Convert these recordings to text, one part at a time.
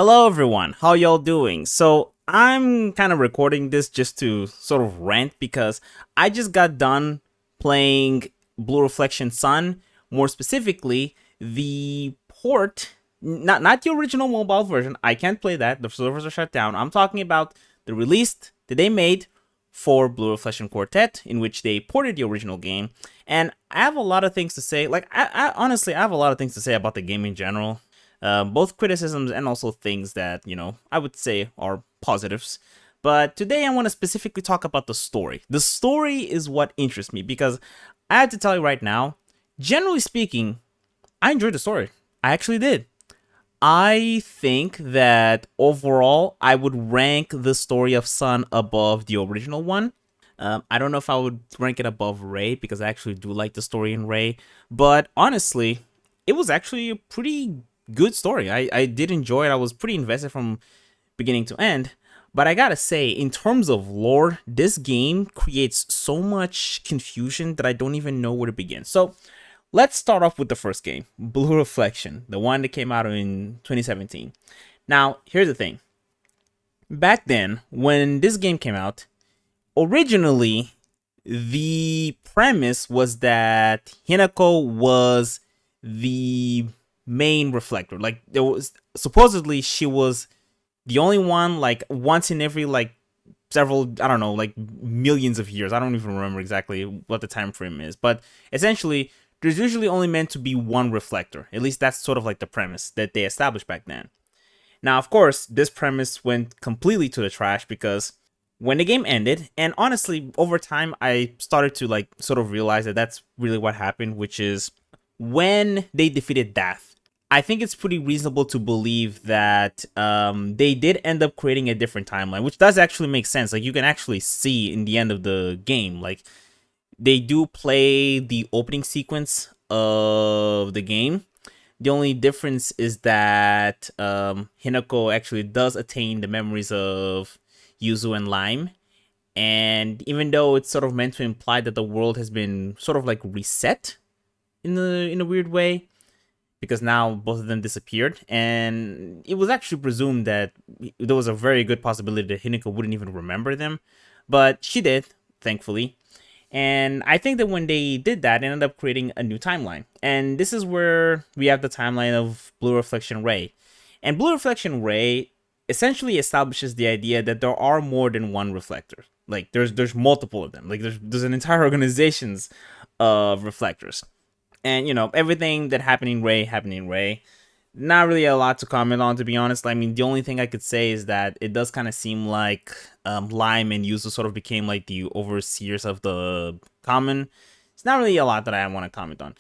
Hello everyone, how y'all doing? So I'm kind of recording this just to sort of rant because I just got done playing Blue Reflection Sun, more specifically the port, not the original mobile version. I can't play that, the servers are shut down. I'm talking about the release that they made for Blue Reflection Quartet, in which they ported the original game. And I have a lot of things to say. I honestly, I have a lot of things to say about the game in general. Both criticisms and also things that, I would say are positives. But today I want to specifically talk about the story. The story is what interests me because I have to tell you right now, generally speaking, I enjoyed the story. I actually did. I think that overall, I would rank the story of Sun above the original one. I don't know if I would rank it above Ray because I actually do like the story in Ray. But honestly, it was actually a pretty good story. I did enjoy it. I was pretty invested from beginning to end. But I gotta say, in terms of lore, this game creates so much confusion that I don't even know where to begin. So let's start off with the first game, Blue Reflection, the one that came out in 2017. Now, here's the thing. Back then, when this game came out, originally, the premise was that Hinako was the main reflector. Like, there was supposedly she was the only one, like, once in every, like, several, I don't know, like, millions of years. I don't even remember exactly what the time frame is. But essentially, there's usually only meant to be one reflector. At least that's sort of like the premise that they established back then. Now, of course, this premise went completely to the trash because when the game ended, and honestly, over time, I started to like sort of realize that that's really what happened, which is when they defeated Death. I think it's pretty reasonable to believe that they did end up creating a different timeline, which does actually make sense. Like, you can actually see in the end of the game, like, they do play the opening sequence of the game. The only difference is that Hinako actually does attain the memories of Yuzu and Lime. And even though it's sort of meant to imply that the world has been sort of like reset in a weird way, because now both of them disappeared, and it was actually presumed that there was a very good possibility that Hinako wouldn't even remember them, but she did, thankfully. And I think that when they did that, it ended up creating a new timeline. And this is where we have the timeline of Blue Reflection Ray. And Blue Reflection Ray essentially establishes the idea that there are more than one reflector. Like, there's multiple of them. Like, there's an entire organizations of reflectors. And, everything that happened in Ray. Not really a lot to comment on, to be honest. I mean, the only thing I could say is that it does kind of seem like Lime and Yuzu sort of became like the overseers of the common. It's not really a lot that I want to comment on.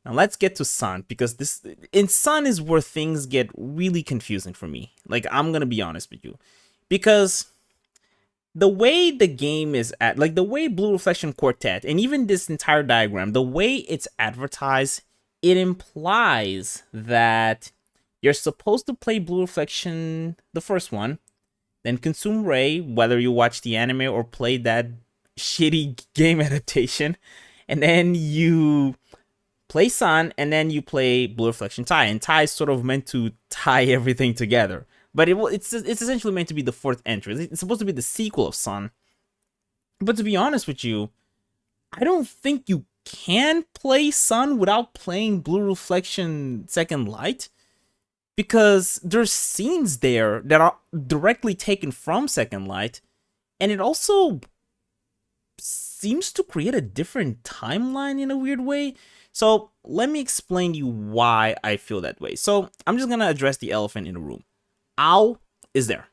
Now let's get to Sun, because in Sun is where things get really confusing for me. Like, I'm gonna be honest with you, because the way the game is like the way Blue Reflection Quartet and even this entire diagram, the way it's advertised, it implies that you're supposed to play Blue Reflection, the first one, then consume Ray, whether you watch the anime or play that shitty game adaptation, and then you play Sun, and then you play Blue Reflection Tai, and Tai is sort of meant to tie everything together. But it's essentially meant to be the fourth entry. It's supposed to be the sequel of Sun. But to be honest with you, I don't think you can play Sun without playing Blue Reflection Second Light, because there's scenes there that are directly taken from Second Light, and it also seems to create a different timeline in a weird way. So let me explain to you why I feel that way. So I'm just gonna address the elephant in the room. Ao is there.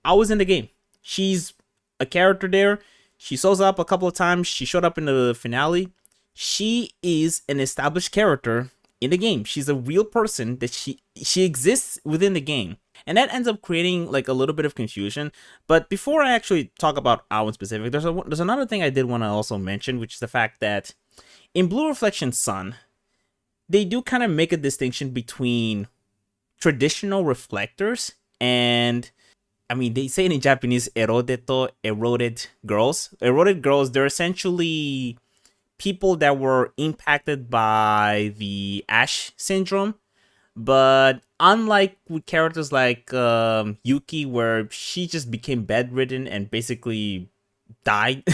Ao is in the game. She's a character there. She shows up a couple of times. She showed up in the finale. She is an established character in the game. She's a real person that she exists within the game. And that ends up creating like a little bit of confusion. But before I actually talk about Ao in specific, there's another thing I did want to also mention, which is the fact that in Blue Reflection Sun, they do kind of make a distinction between traditional reflectors and, I mean, they say it in Japanese, eroded girls. Eroded girls, they're essentially people that were impacted by the Ash syndrome, but unlike with characters like Yuki, where she just became bedridden and basically died.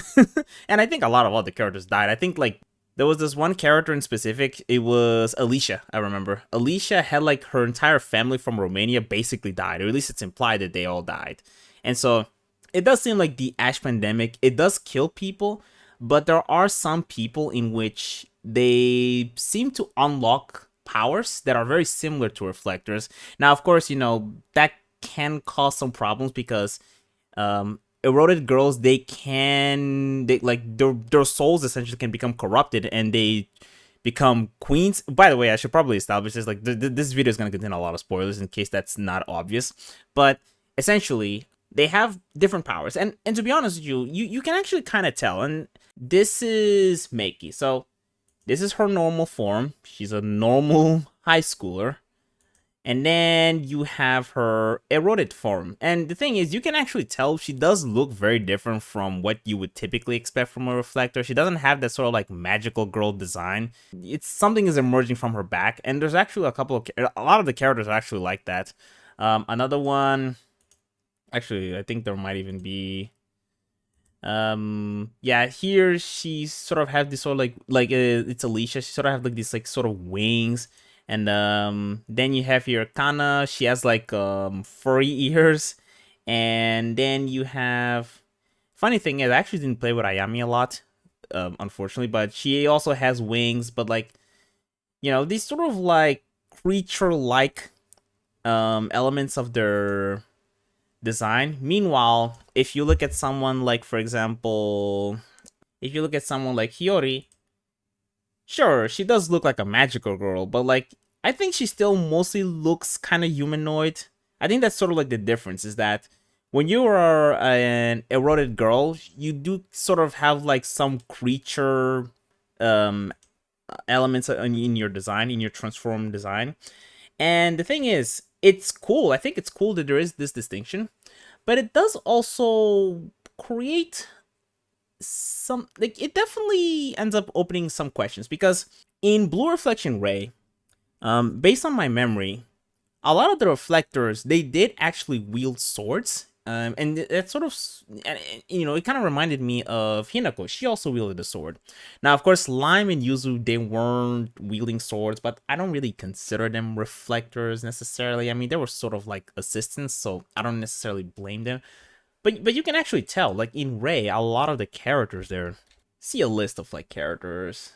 And I think a lot of other characters died. I think like there was this one character in specific. It was Alicia. I remember Alicia had like her entire family from Romania basically died, or at least it's implied that they all died. And so it does seem like the Ash pandemic, it does kill people, but there are some people in which they seem to unlock powers that are very similar to reflectors. Now, of course, that can cause some problems because eroded girls, they like their souls essentially can become corrupted and they become queens. By the way, I should probably establish this, like this video is going to contain a lot of spoilers in case that's not obvious, but essentially they have different powers, and to be honest with you can actually kind of tell. And this is Meiki, so this is her normal form. She's a normal high schooler. And then you have her eroded form. And the thing is, you can actually tell she does look very different from what you would typically expect from a reflector. She doesn't have that sort of like magical girl design. It's something is emerging from her back. And there's actually a lot of the characters are actually like that. Another one, actually, I think there might even be, yeah, here she sort of has this sort of it's Alicia. She sort of have like these like sort of wings. And then you have here Kana. She has like furry ears. And then you have, funny thing is, I actually didn't play with Ayami a lot, unfortunately, but she also has wings. But like, these sort of like creature-like elements of their design. Meanwhile, if you look at someone like, for example, if you look at someone like Hiyori, sure, she does look like a magical girl, but like I think she still mostly looks kind of humanoid. I think that's sort of like the difference is that when you are an eroded girl, you do sort of have like some creature um elements in your design, in your transformed design. And the thing is, it's cool. I think it's cool that there is this distinction, but it does also create some, like, it definitely ends up opening some questions because in Blue Reflection Ray, based on my memory, a lot of the reflectors, they did actually wield swords. And it sort of, it kind of reminded me of Hinako. She also wielded a sword. Now, of course, Lime and Yuzu, they weren't wielding swords, but I don't really consider them reflectors necessarily. I mean, they were sort of like assistants, so I don't necessarily blame them. But you can actually tell, like in Ray, a lot of the characters there. See a list of like characters.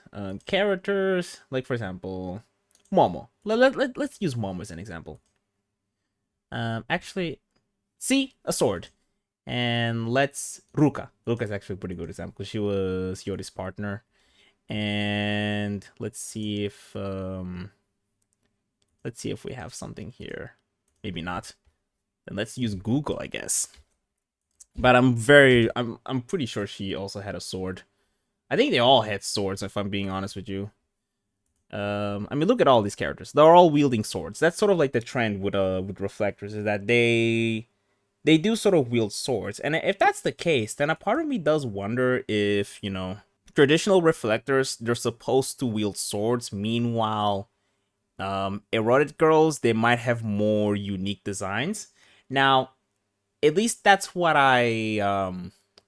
Characters, like for example, Momo. Let's use Momo as an example. Actually, see a sword. And let's Ruka. Ruka's actually a pretty good example because she was Yori's partner. And let's see if we have something here. Maybe not. Then let's use Google, I guess. But I'm pretty sure she also had a sword. I think they all had swords, if I'm being honest with you. I mean, look at all these characters. They're all wielding swords. That's sort of like the trend with reflectors, is that they do sort of wield swords. And if that's the case, then a part of me does wonder if, traditional reflectors, they're supposed to wield swords. Meanwhile, erotic girls, they might have more unique designs. Now, at least that's what I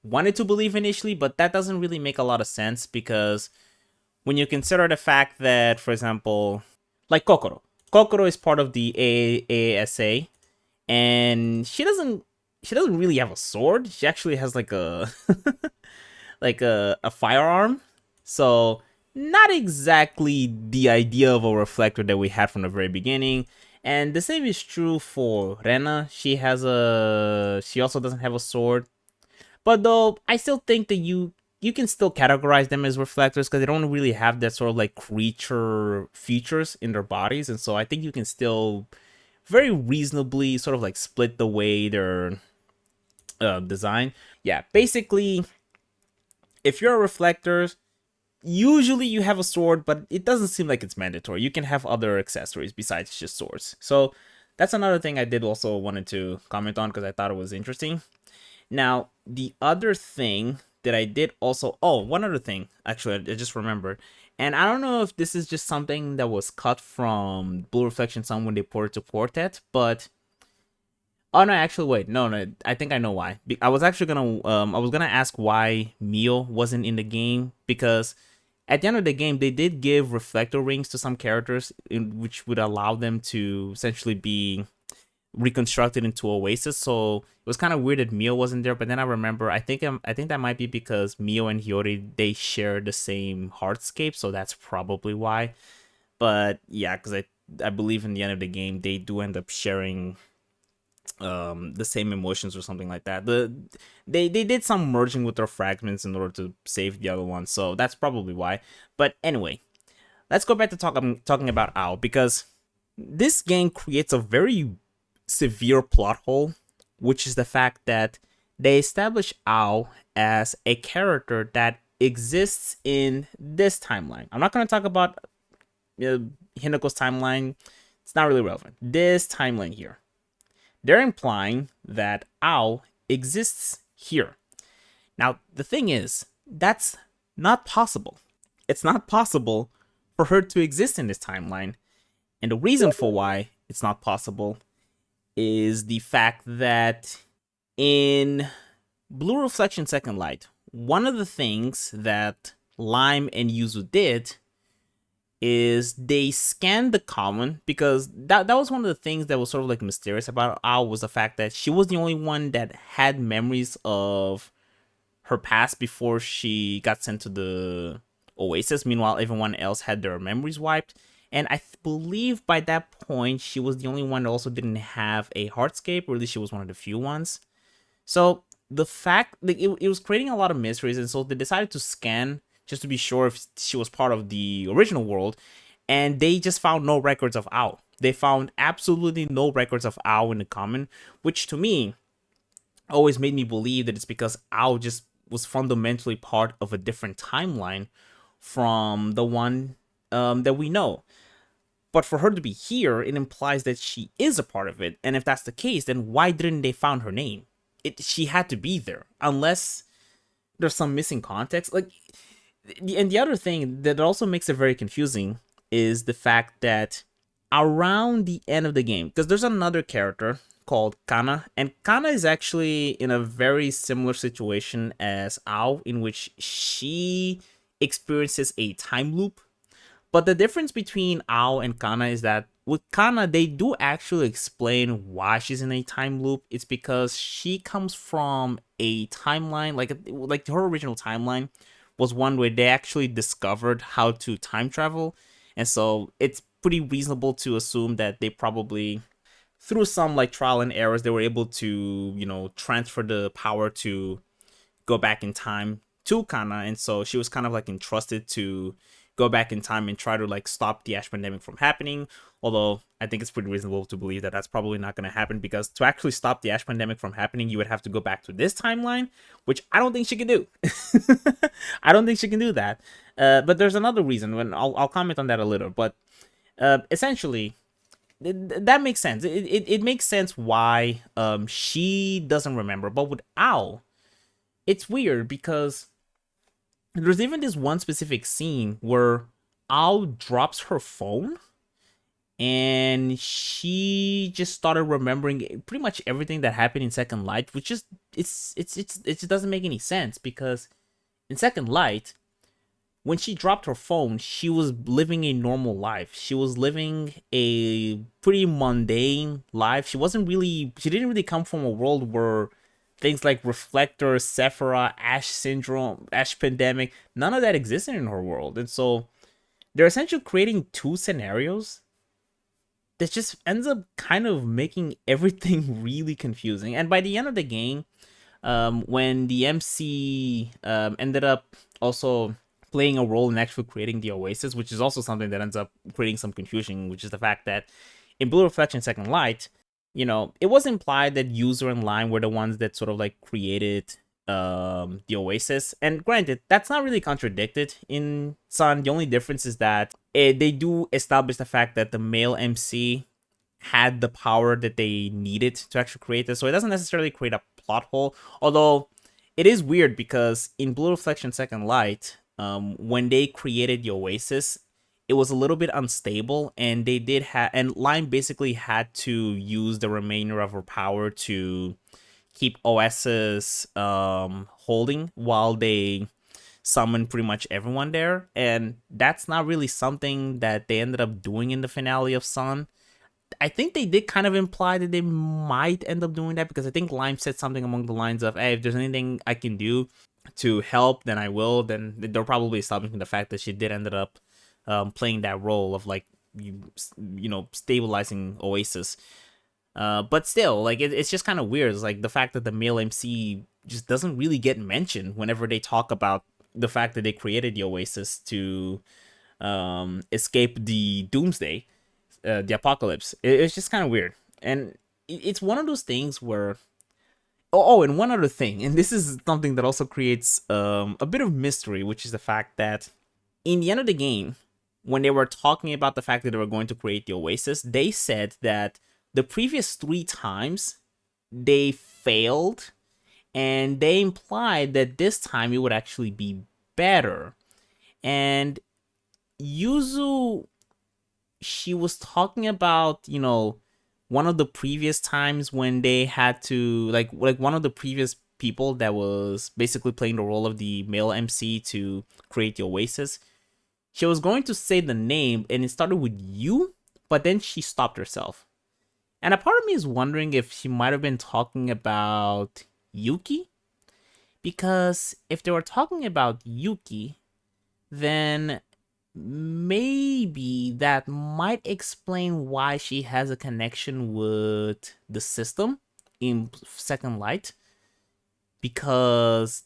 wanted to believe initially, but that doesn't really make a lot of sense because when you consider the fact that, for example, like Kokoro is part of the AASA, and she doesn't really have a sword. She actually has like a like a firearm. So not exactly the idea of a reflector that we had from the very beginning. And the same is true for Rena. She also doesn't have a sword. But though, I still think that you can still categorize them as reflectors because they don't really have that sort of like creature features in their bodies. And so I think you can still very reasonably sort of like split the way they're designed. Yeah, basically, if you're a reflector, usually you have a sword, but it doesn't seem like it's mandatory. You can have other accessories besides just swords. So that's another thing I did also wanted to comment on because I thought it was interesting. Now, the other thing that I did also, one other thing, actually, I just remembered, And I don't know if this is just something that was cut from Blue Reflection Sun when they ported to Quartet, but oh no, actually wait, no, I think I know why. I was actually I was gonna ask why Mio wasn't in the game, because at the end of the game they did give reflector rings to some characters, which would allow them to essentially be reconstructed into Oasis. So it was kind of weird that Mio wasn't there. But then I remember, I think that might be because Mio and Hiyori, they share the same hardscape, so that's probably why. But yeah, because I believe in the end of the game they do end up sharing the same emotions or something like that. They did some merging with their fragments in order to save the other one, so that's probably why. But anyway, let's go back to talking about Ao, because this game creates a very severe plot hole, which is the fact that they establish Ao as a character that exists in this timeline. I'm not going to talk about Hinako's timeline. It's not really relevant. This timeline here. They're implying that Ao exists here. Now, the thing is, that's not possible. It's not possible for her to exist in this timeline. And the reason for why it's not possible is the fact that in Blue Reflection Second Light, one of the things that Lime and Yuzu did is they scanned the common, because that was one of the things that was sort of like mysterious about Ao, was the fact that she was the only one that had memories of her past before she got sent to the Oasis. Meanwhile, everyone else had their memories wiped. And I believe by that point, she was the only one that also didn't have a hardscape, or at least she was one of the few ones. So the fact, like, it was creating a lot of mysteries, and so they decided to scan just to be sure if she was part of the original world, and they just found no records of Ao. They found absolutely no records of Ao in the common, which to me always made me believe that it's because Ao just was fundamentally part of a different timeline from the one that we know. But for her to be here, it implies that she is a part of it. And if that's the case, then why didn't they find her name? She had to be there, unless there's some missing context. Like, and the other thing that also makes it very confusing is the fact that around the end of the game, because there's another character called Kana, and Kana is actually in a very similar situation as Ao, in which she experiences a time loop. But the difference between Ao and Kana is that with Kana, they do actually explain why she's in a time loop. It's because she comes from a timeline, like her original timeline was one where they actually discovered how to time travel. And so it's pretty reasonable to assume that they probably, through some like trial and errors, they were able to, transfer the power to go back in time to Kana. And so she was kind of like entrusted to go back in time and try to like stop the ash pandemic from happening. Although I think it's pretty reasonable to believe that that's probably not going to happen, because to actually stop the ash pandemic from happening, you would have to go back to this timeline, which I don't think she can do. I don't think she can do that. But there's another reason, when I'll comment on that a little. But essentially, that makes sense. It makes sense why she doesn't remember. But with Ao, it's weird, because there's even this one specific scene where Ao drops her phone and she just started remembering pretty much everything that happened in Second Light, which just it just doesn't make any sense, because in Second Light, when she dropped her phone, she was living a normal life. She was living a pretty mundane life. She didn't really come from a world where things like Reflector, Sephira, Ash Syndrome, Ash Pandemic, none of that existed in her world. And so they're essentially creating two scenarios that just ends up kind of making everything really confusing. And by the end of the game, when the MC ended up also playing a role in actually creating the Oasis, which is also something that ends up creating some confusion, which is the fact that in Blue Reflection Second Light, it was implied that User and Lime were the ones that sort of like created the Oasis. And granted, that's not really contradicted in Sun. The only difference is that they do establish the fact that the male MC had the power that they needed to actually create this. So it doesn't necessarily create a plot hole. Although it is weird, because in Blue Reflection Second Light, when they created the Oasis, it was a little bit unstable, and they did have, and Lime basically had to use the remainder of her power to keep Oasis holding while they summon pretty much everyone there. And that's not really something that they ended up doing in the finale of Sun. I think they did kind of imply that they might end up doing that, because I think Lime said something along the lines of, hey, if there's anything I can do to help, then I will. Then they're probably establishing the fact that she did ended up playing that role of like, stabilizing Oasis. But still, like, it's just kind of weird. It's like the fact that the male MC just doesn't really get mentioned whenever they talk about the fact that they created the Oasis to escape the doomsday, the apocalypse. It's just kind of weird. And it's one of those things where, and one other thing, and this is something that also creates a bit of mystery, which is the fact that in the end of the game, when they were talking about the fact that they were going to create the Oasis, they said that the previous 3 times they failed, and they implied that this time it would actually be better. And Yuzu, she was talking about, one of the previous times when they had to, like one of the previous people that was basically playing the role of the male MC to create the Oasis. She was going to say the name, and it started with U, but then she stopped herself. And a part of me is wondering if she might have been talking about Yuki. Because if they were talking about Yuki, then maybe that might explain why she has a connection with the system in Second Light. Because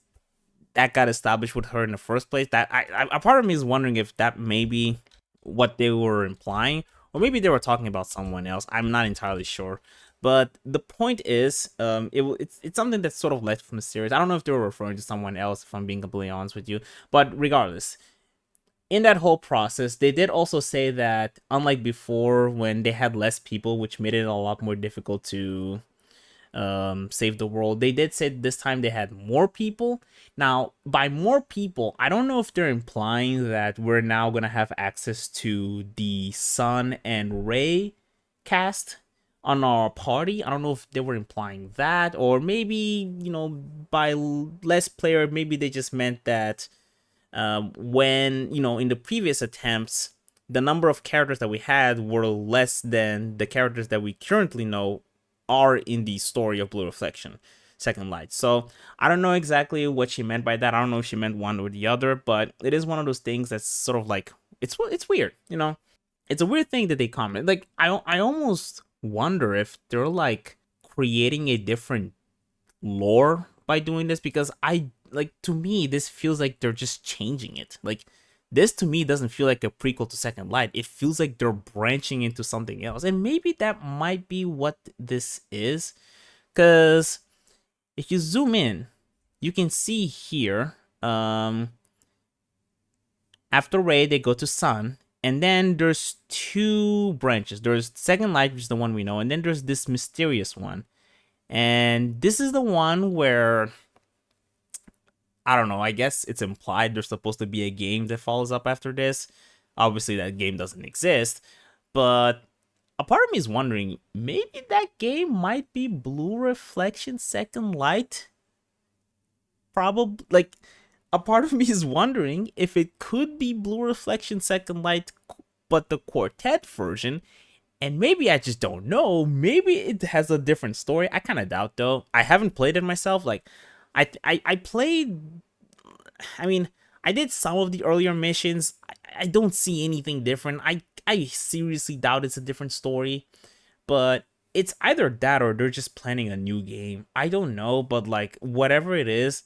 that got established with her in the first place. That a part of me is wondering if that may be what they were implying, or maybe they were talking about someone else. I'm not entirely sure. But the point is, it's something that's sort of left from the series. I don't know if they were referring to someone else, if I'm being completely honest with you. But regardless, in that whole process, they did also say that, unlike before, when they had less people, which made it a lot more difficult to save the world, they did say this time they had more people. Now, by more people, I don't know if they're implying that we're now gonna have access to the Sun and Ray cast on our party. I don't know if they were implying that, or maybe, by less player, maybe they just meant that when, in the previous attempts, the number of characters that we had were less than the characters that we currently know are in the story of Blue Reflection Second Light. So I don't know exactly what she meant by that. I don't know if she meant one or the other, but it is one of those things that's sort of like, it's weird, It's a weird thing that they comment. Like, I almost wonder if they're like creating a different lore by doing this, because to me, this feels like they're just changing it. Like, this to me doesn't feel like a prequel to Second Light. It feels like they're branching into something else. And maybe that might be what this is. Because if you zoom in, you can see here, after Ray, they go to Sun. And then there's 2 branches. There's Second Light, which is the one we know. And then there's this mysterious one. And this is the one where, I don't know, I guess it's implied there's supposed to be a game that follows up after this. Obviously, that game doesn't exist. But a part of me is wondering, maybe that game might be Blue Reflection Second Light? Probably, like, a part of me is wondering if it could be Blue Reflection Second Light, but the Quartet version. And maybe I just don't know. Maybe it has a different story. I kind of doubt, though. I haven't played it myself. Like, I played, I mean, I did some of the earlier missions. I don't see anything different. I seriously doubt it's a different story. But it's either that or they're just planning a new game. I don't know, but like, whatever it is,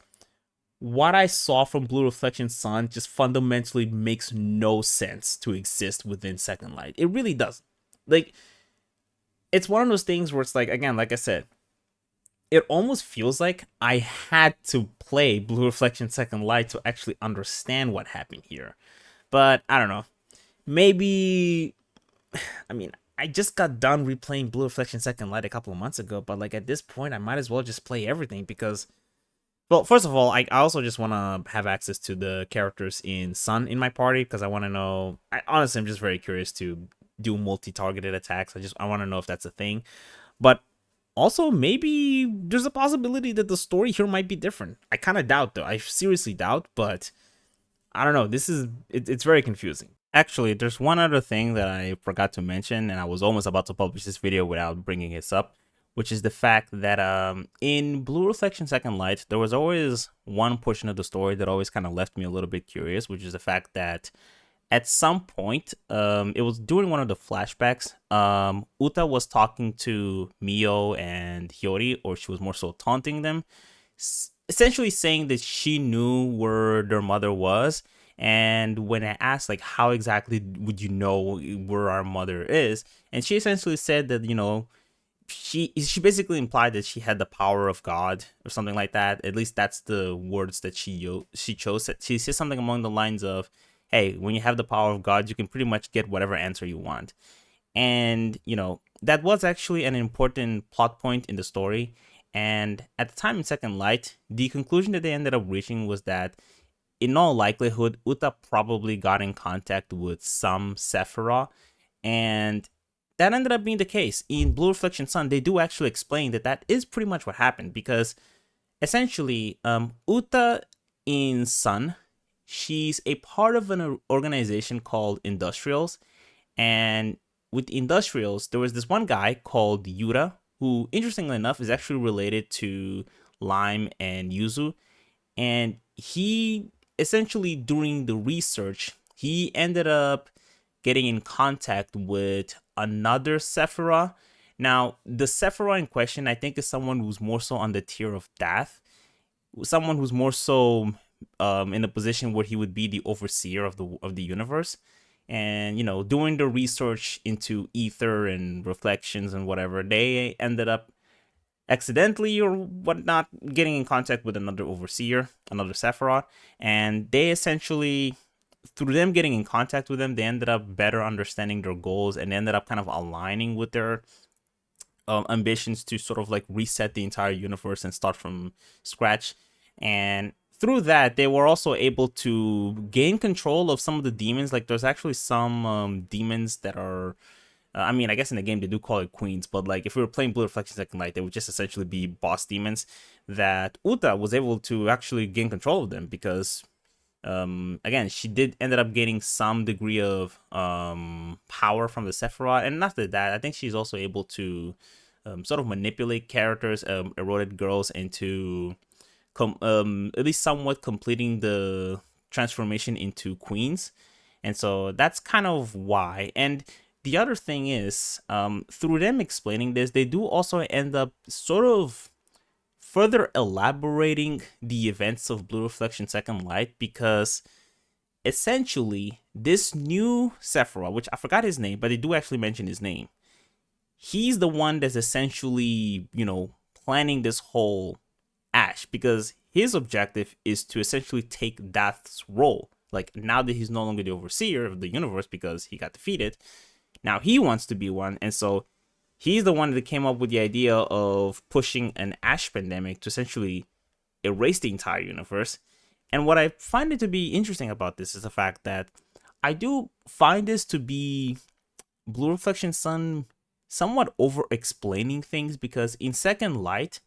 what I saw from Blue Reflection Sun just fundamentally makes no sense to exist within Second Light. It really does. Like, it's one of those things where it's like, again, like I said, it almost feels like I had to play Blue Reflection Second Light to actually understand what happened here. But I don't know. Maybe, I mean, I just got done replaying Blue Reflection Second Light a couple of months ago, but like at this point, I might as well just play everything, because Well, first of all, I also just want to have access to the characters in Sun in my party because I want to know. Honestly, I'm just very curious to do multi-targeted attacks. I want to know if that's a thing. But also, maybe there's a possibility that the story here might be different. I kind of doubt, though. I seriously doubt, but I don't know. It's very confusing. Actually, there's one other thing that I forgot to mention, and I was almost about to publish this video without bringing this up, which is the fact that in Blue Reflection Second Light, there was always one portion of the story that always kind of left me a little bit curious, which is the fact that at some point, it was during one of the flashbacks, Uta was talking to Mio and Hiyori, or she was more so taunting them, essentially saying that she knew where their mother was. And when I asked, like, how exactly would you know where our mother is, and she essentially said that, she basically implied that she had the power of God or something like that. At least that's the words that she chose. She said something along the lines of, "Hey, when you have the power of God, you can pretty much get whatever answer you want." And that was actually an important plot point in the story. And at the time in Second Light, the conclusion that they ended up reaching was that in all likelihood, Uta probably got in contact with some Sephiroth, and that ended up being the case. In Blue Reflection Sun, they do actually explain that that is pretty much what happened, because essentially, Uta in Sun, she's a part of an organization called Industrials, and with Industrials, there was this one guy called Yura, who, interestingly enough, is actually related to Lime and Yuzu, and he essentially, during the research, he ended up getting in contact with another Sephiroth. Now, the Sephiroth in question, I think, is someone who's more so on the tier of Death, someone who's more so in a position where he would be the overseer of the universe. And doing the research into ether and reflections and whatever, they ended up accidentally or whatnot getting in contact with another overseer, another Sephiroth, and they essentially, through them getting in contact with them, they ended up better understanding their goals and ended up kind of aligning with their ambitions to sort of like reset the entire universe and start from scratch. And through that, they were also able to gain control of some of the demons. Like, there's actually some demons that are, I mean, I guess in the game they do call it queens, but like if we were playing Blue Reflection Second Light, they would just essentially be boss demons that Uta was able to actually gain control of them, because again, she did ended up gaining some degree of power from the Sephiroth. And not that, I think she's also able to sort of manipulate characters, eroded girls into at least somewhat completing the transformation into queens. And so that's kind of why. And the other thing is, through them explaining this, they do also end up sort of further elaborating the events of Blue Reflection Second Light, because essentially this new Sephiroth, which I forgot his name, but they do actually mention his name, he's the one that's essentially, planning this whole Ash, because his objective is to essentially take Death's role. Like, now that he's no longer the overseer of the universe because he got defeated, now he wants to be one. And so he's the one that came up with the idea of pushing an Ash pandemic to essentially erase the entire universe. And what I find it to be interesting about this is the fact that I do find this to be Blue Reflection Sun somewhat over explaining things, because in Second Light,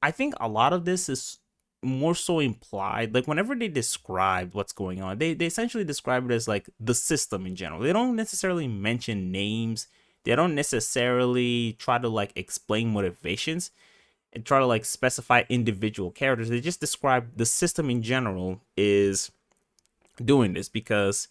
I think a lot of this is more so implied. Like, whenever they describe what's going on, they essentially describe it as like the system in general. They don't necessarily mention names. They don't necessarily try to like explain motivations and try to like specify individual characters. They just describe the system in general is doing this, because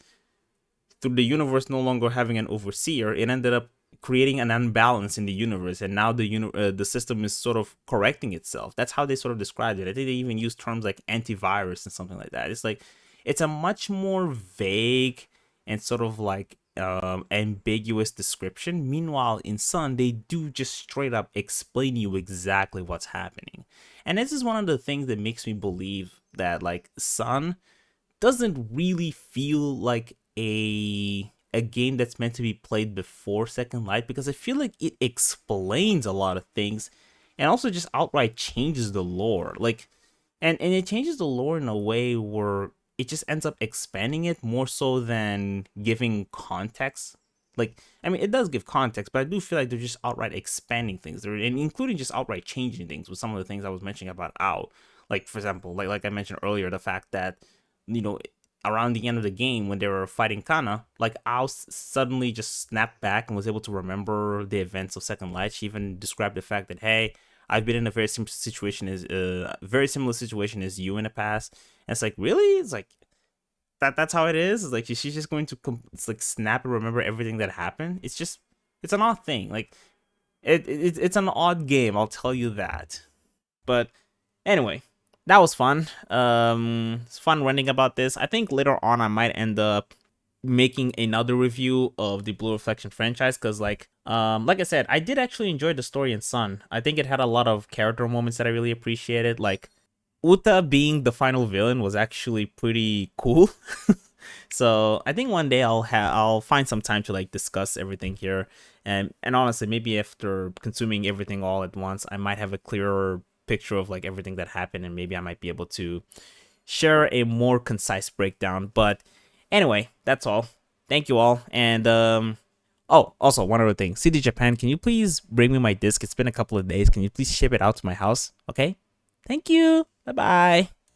through the universe no longer having an overseer, it ended up creating an unbalance in the universe, and now the system is sort of correcting itself. That's how they sort of described it. I think they even use terms like antivirus and something like that. It's like, it's a much more vague and sort of like ambiguous description. Meanwhile, in Sun, they do just straight up explain you exactly what's happening. And this is one of the things that makes me believe that like Sun doesn't really feel like a game that's meant to be played before Second Light, because I feel like it explains a lot of things and also just outright changes the lore. Like, and it changes the lore in a way where it just ends up expanding it more so than giving context. Like, I mean, it does give context, but I do feel like they're just outright expanding things, they're and including just outright changing things with some of the things I was mentioning about Ao. Like, for example, like I mentioned earlier, the fact that, you know, around the end of the game when they were fighting Kana, like Ao suddenly just snapped back and was able to remember the events of Second Light. She even described the fact that, hey, I've been in a very similar situation as you in the past. And it's like, really? It's like that's how it is. It's like she's just going to it's like snap and remember everything that happened. It's an odd thing. Like it's an odd game. I'll tell you that. But anyway, that was fun. It's fun running about this. I think later on I might end up making another review of the Blue Reflection franchise because like I said, I did actually enjoy the story in Sun. I think it had a lot of character moments that I really appreciated. Like Uta being the final villain was actually pretty cool. So I think one day I'll find some time to like discuss everything here, and honestly, maybe after consuming everything all at once, I might have a clearer picture of like everything that happened, and maybe I might be able to share a more concise breakdown. But anyway, that's all. Thank you all, and oh, also one other thing, CDJapan, can you please bring me my disc? It's been a couple of days. Can you please ship it out to my house? Okay, thank you. Bye bye.